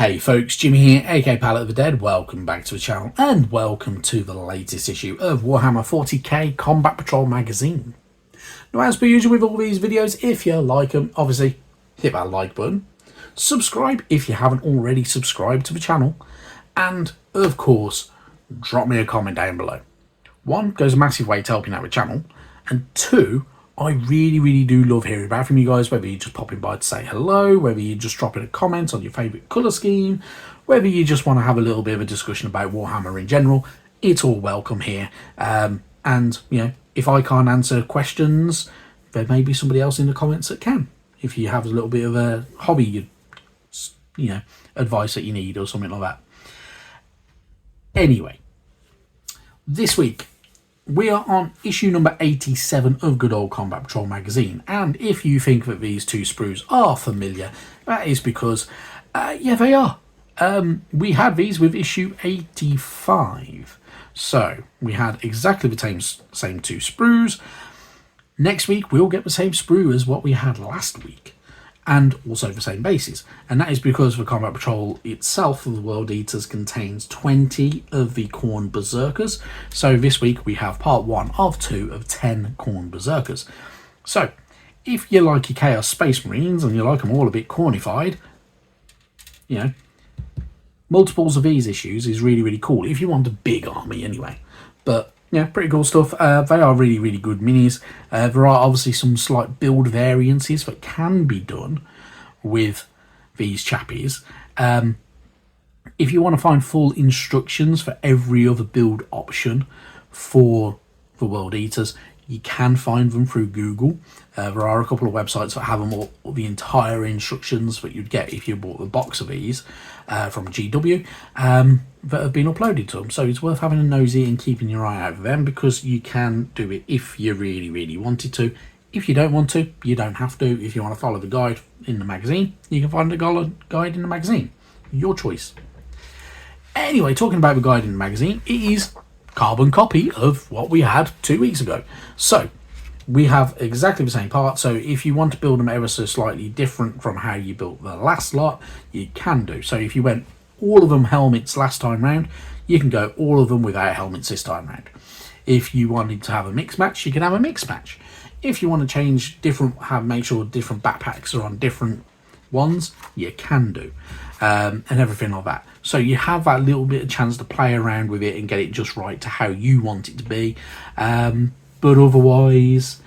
Hey folks, Jimmy here, aka Palette of the Dead. Welcome back to the channel and welcome to the latest issue of Warhammer 40k Combat Patrol magazine. Now, as per usual with all these videos, if you like them, obviously hit that like button, subscribe if you haven't already subscribed to the channel, and of course drop me a comment down below. One, goes a massive way to helping out the channel, and two, I really do love hearing back from you guys, whether you're just popping by to say hello, whether you're just dropping a comment on your favourite colour scheme, whether you just want to have a little bit of a discussion about Warhammer in general. It's all welcome here. And, you know, if I can't answer questions, there may be somebody else in the comments that can. If you have a little bit of a hobby, you know, advice that you need or something like that. Anyway, this week, we are on issue number 87 of Good Old Combat Patrol magazine, and if you think that these two sprues are familiar, that is because, yeah, they are. We had these with issue 85, so we had exactly the same two sprues. Next week we'll get the same sprue as what we had last week, and also the same bases, and that is because the Combat Patrol itself of the World Eaters contains 20 of the khorne Berzerkers. So this week we have part 1 of 2 of 10 khorne Berzerkers. So if you like your Chaos Space Marines and you like them all a bit khornified, you know, multiples of these issues is really cool if you want a big army anyway. But yeah, pretty cool stuff. They are really good minis. There are obviously some slight build variances that can be done with these chappies. If you want to find full instructions for every other build option for the World Eaters, you can find them through Google. There are a couple of websites that have them all the entire instructions that you'd get if you bought the box of these from GW that have been uploaded to them. So it's worth having a nosy and keeping your eye out for them, because you can do it if you really wanted to. If you don't want to, you don't have to. If you want to follow the guide in the magazine, you can find the guide in the magazine. Your choice. Anyway, talking about the guide in the magazine, it is carbon copy of what we had 2 weeks ago. So we have exactly the same part, so if you want to build them ever so slightly different from how you built the last lot, you can do. So if you went all of them helmets last time round, you can go all of them without helmets this time round. If you wanted to have a mix match, you can have a mix match. If you want to change different, make sure different backpacks are on different ones, you can do, and everything like that. So you have that little bit of chance to play around with it and get it just right to how you want it to be. But otherwise,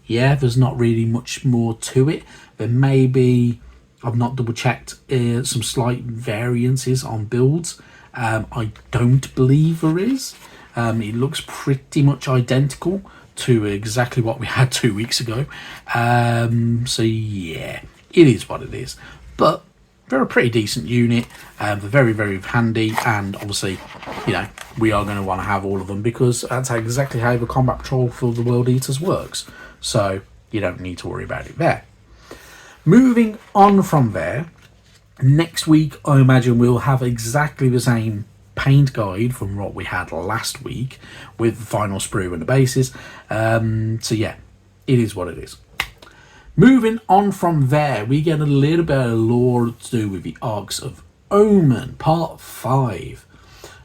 yeah, there's not really much more to it. There may be, I've not double checked, some slight variances on builds. I don't believe there is. It looks pretty much identical to exactly what we had 2 weeks ago. So yeah, it is what it is. But they're a pretty decent unit. They're very handy, and obviously, you know, we are going to want to have all of them because that's exactly how the Combat Patrol for the World Eaters works. So you don't need to worry about it there. Moving on from there, next week I imagine we'll have exactly the same paint guide from what we had last week with the final sprue and the bases. So yeah, it is what it is. Moving on from there, we get a little bit of lore to do with the Arks of Omen, Part 5.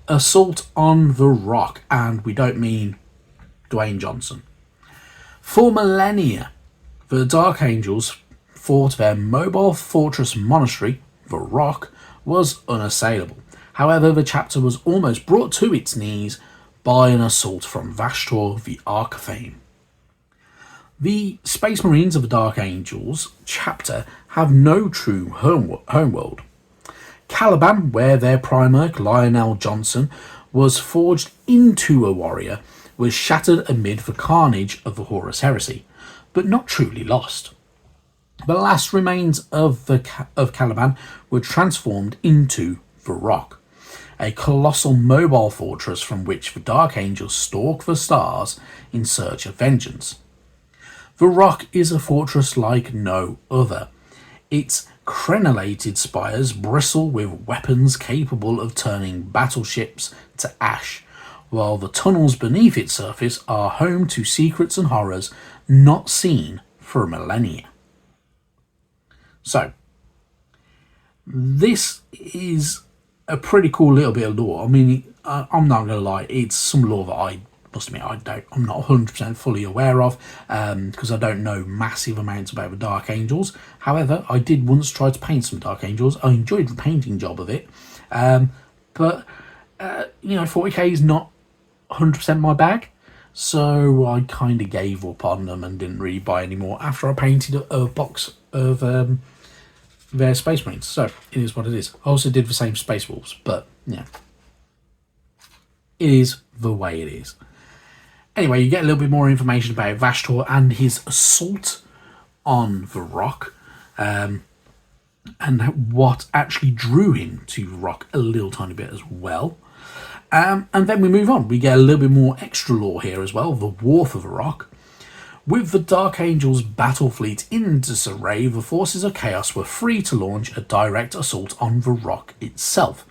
Assault on the Rock, and we don't mean Dwayne Johnson. For millennia, the Dark Angels thought their mobile fortress monastery, the Rock, was unassailable. However, the chapter was almost brought to its knees by an assault from Vashtor, the Archthane. The Space Marines of the Dark Angels chapter have no true homeworld. Caliban, where their Primarch Lionel Johnson was forged into a warrior, was shattered amid the carnage of the Horus Heresy, but not truly lost. The last remains of Caliban were transformed into the Rock, a colossal mobile fortress from which the Dark Angels stalk the stars in search of vengeance. The Rock is a fortress like no other. Its crenellated spires bristle with weapons capable of turning battleships to ash, while the tunnels beneath its surface are home to secrets and horrors not seen for millennia. So, This is a pretty cool little bit of lore. I mean, I'm not gonna lie, it's some lore that I must admit I'm not 100% fully aware of, because I don't know massive amounts about the Dark Angels. However, I did once try to paint some Dark Angels. I enjoyed the painting job of it, but 40k is not 100% my bag, so I kind of gave up on them and didn't really buy any more after I painted a box of their Space Marines. So it is what it is. I also did the same Space Wolves, but yeah, it is the way it is. Anyway, you get a little bit more information about Vashtor and his assault on the rock, and what actually drew him to the rock a little tiny bit as well. And then we move on. We get a little bit more extra lore here as well. The War for the Rock. With the Dark Angels battle fleet in disarray, the forces of Chaos were free to launch a direct assault on the rock itself.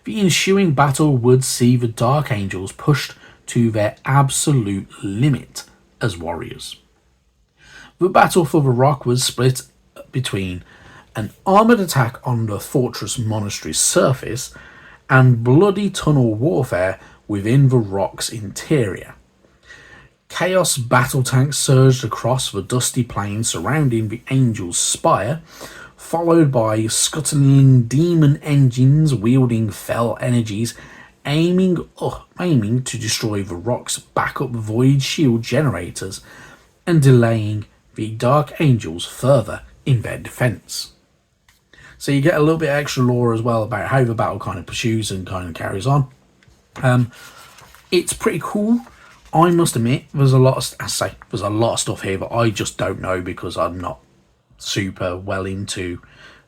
The ensuing battle would see the Dark Angels pushed to their absolute limit as warriors. The battle for the rock was split between an armoured attack on the Fortress Monastery's surface and bloody tunnel warfare within the rock's interior. Chaos battle tanks surged across the dusty plain surrounding the Angel's Spire, followed by scuttling demon engines wielding fell energies, aiming to destroy the rock's backup void shield generators and delaying the Dark Angels further in their defence. So you get a little bit extra lore as well about how the battle kind of pursues and kind of carries on. It's pretty cool. I must admit, there's a lot of stuff here that I just don't know because I'm not super well into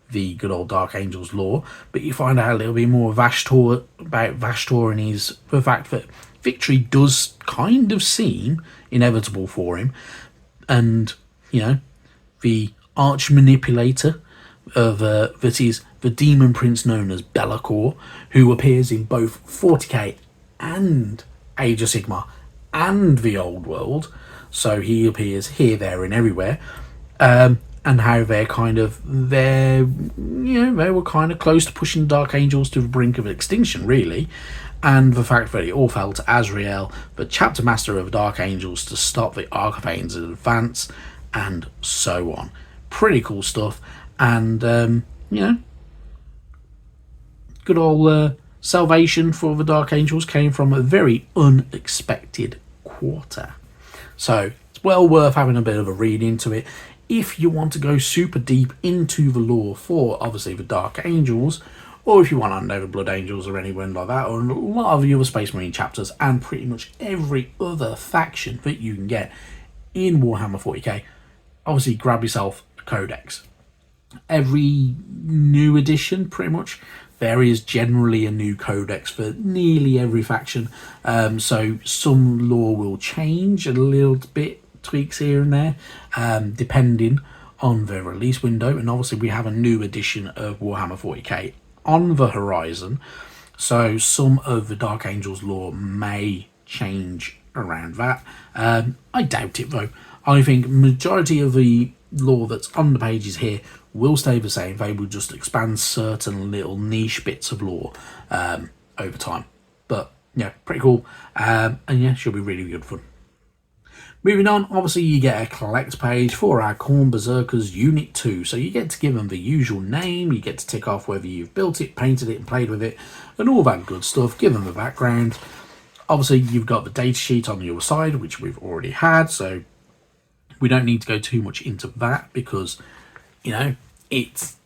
the good old Dark Angels lore. But you find out a little bit more about Vashtor and the fact that victory does kind of seem inevitable for him, and the arch manipulator of that is the demon prince known as Be'lakor, who appears in both 40k and Age of Sigmar and the Old World. So he appears here, there, and everywhere. And how they were kind of close to pushing Dark Angels to the brink of extinction, really. And the fact that it all fell to Azrael, the chapter master of Dark Angels, to stop the Archvane's advance, and so on. Pretty cool stuff. And good old salvation for the Dark Angels came from a very unexpected quarter. So it's well worth having a bit of a read into it if you want to go super deep into the lore for obviously the Dark Angels, or if you want to know the Blood Angels or anyone like that, or a lot of the other Space Marine chapters and pretty much every other faction that you can get in Warhammer 40k. Obviously grab yourself a codex. Every new edition, pretty much, there is generally a new codex for nearly every faction. So some lore will change a little bit, tweaks here and there, depending on the release window. And obviously we have a new edition of Warhammer 40k on the horizon. So some of the Dark Angels lore may change around that. I doubt it though. I think majority of the lore that's on the pages here will stay the same. They will just expand certain little niche bits of lore over time. But yeah, pretty cool. And yeah, should be really good fun. Moving on, obviously you get a collect page for our Khorne Berzerkers Unit 2. So you get to give them the usual name, you get to tick off whether you've built it, painted it and played with it, and all that good stuff. Give them a background. Obviously you've got the data sheet on the other side, which we've already had, so we don't need to go too much into that because, it's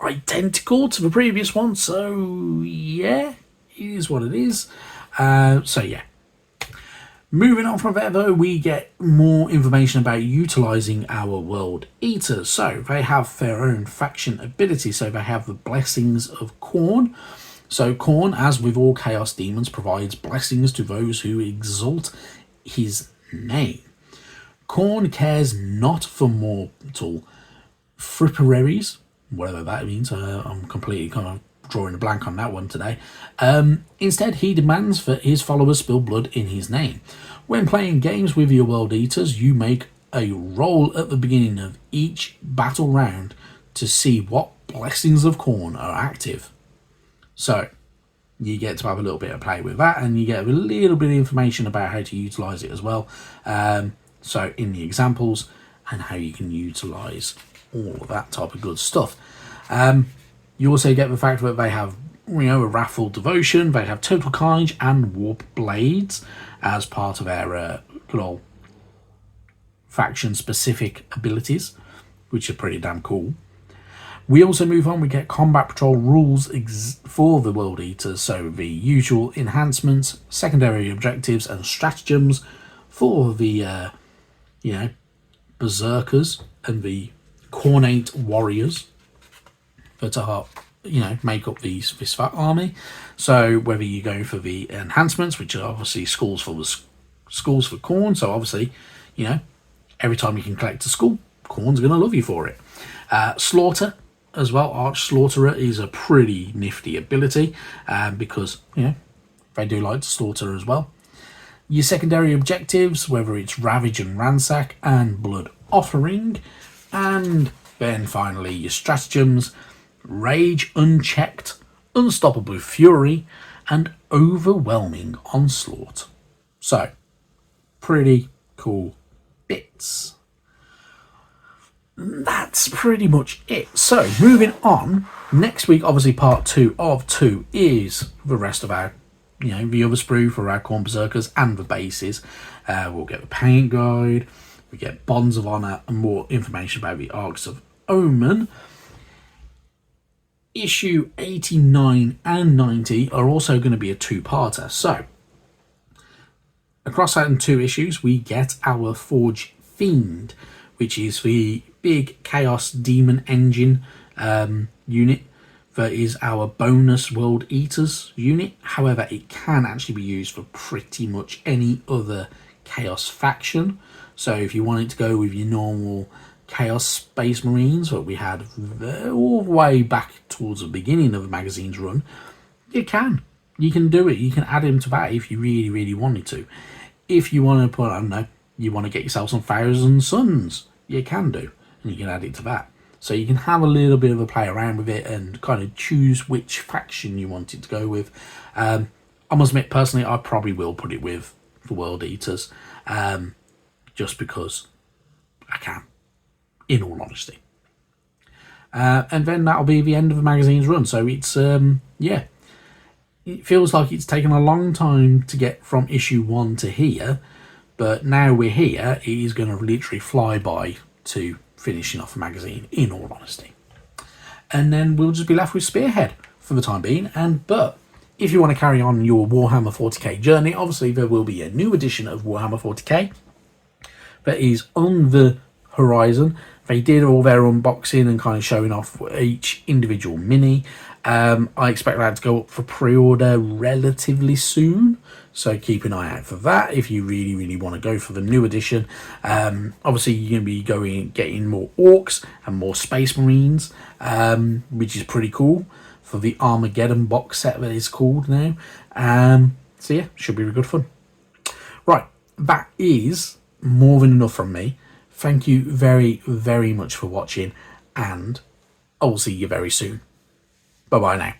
identical to the previous one. So yeah, it is what it is. So yeah. Moving on from there though, we get more information about utilising our World Eaters. So they have their own faction ability. So they have the Blessings of Khorne. So Khorne, as with all Chaos Demons, provides blessings to those who exalt his name. Khorne cares not for mortal fripperies, whatever that means. I'm completely kind of drawing a blank on that one today. Instead, he demands that his followers spill blood in his name. When playing games with your World Eaters, you make a roll at the beginning of each battle round to see what blessings of khorne are active. So you get to have a little bit of play with that, and you get a little bit of information about how to utilize it as well. So in the examples, and how you can utilize all of that type of good stuff. You also get the fact that they have, a wrathful devotion, they have total carnage and warp blades as part of their good old faction specific abilities, which are pretty damn cool. We also move on, we get combat patrol rules for the World Eaters, so the usual enhancements, secondary objectives and stratagems for the Berzerkers and the khornate warriors that are, make up this fat army. So whether you go for the enhancements, which are obviously schools for khorne, so obviously, every time you can collect a school, khorne's going to love you for it. Slaughter as well, Arch Slaughterer is a pretty nifty ability, because they do like to slaughter as well. Your secondary objectives, whether it's Ravage and Ransack and Blood Offering, and then finally your stratagems, Rage Unchecked, Unstoppable Fury, and Overwhelming Onslaught. So, pretty cool bits. That's pretty much it. So, moving on, next week, obviously part 2 of 2 is the rest of our, the other sprue for our khorne berserkers and the bases. We'll get the paint guide, we get Bonds of Honor, and more information about the Arks of Omen. Issue 89 and 90 are also going to be a 2-parter. So, across that in 2 issues, we get our Forge Fiend, which is the big Chaos Demon Engine unit that is our bonus World Eaters unit. However, it can actually be used for pretty much any other Chaos faction. So if you wanted to go with your normal Chaos Space Marines that we had all the way back towards the beginning of the magazine's run, you can do it. You can add him to that if you really, really wanted to. If you want to put, I don't know, you want to get yourself some Thousand Suns, you can do, and you can add it to that. So you can have a little bit of a play around with it and kind of choose which faction you want it to go with. I must admit, personally, I probably will put it with the World Eaters, just because I can, in all honesty. And then that'll be the end of the magazine's run. So it's, it feels like it's taken a long time to get from issue 1 to here, but now we're here, it is going to literally fly by to finishing off the magazine, in all honesty. And then we'll just be left with Spearhead for the time being. But if you want to carry on your Warhammer 40k journey, obviously there will be a new edition of Warhammer 40k that is on the horizon. They did all their unboxing and kind of showing off each individual mini. I expect that to go up for pre-order relatively soon, so keep an eye out for that if you really, really want to go for the new edition. Obviously, you're going to be getting more Orcs and more Space Marines, which is pretty cool for the Armageddon box set that it's called now. So yeah, should be really good fun. Right, that is more than enough from me. Thank you very, very much for watching, and I will see you very soon. Bye-bye now.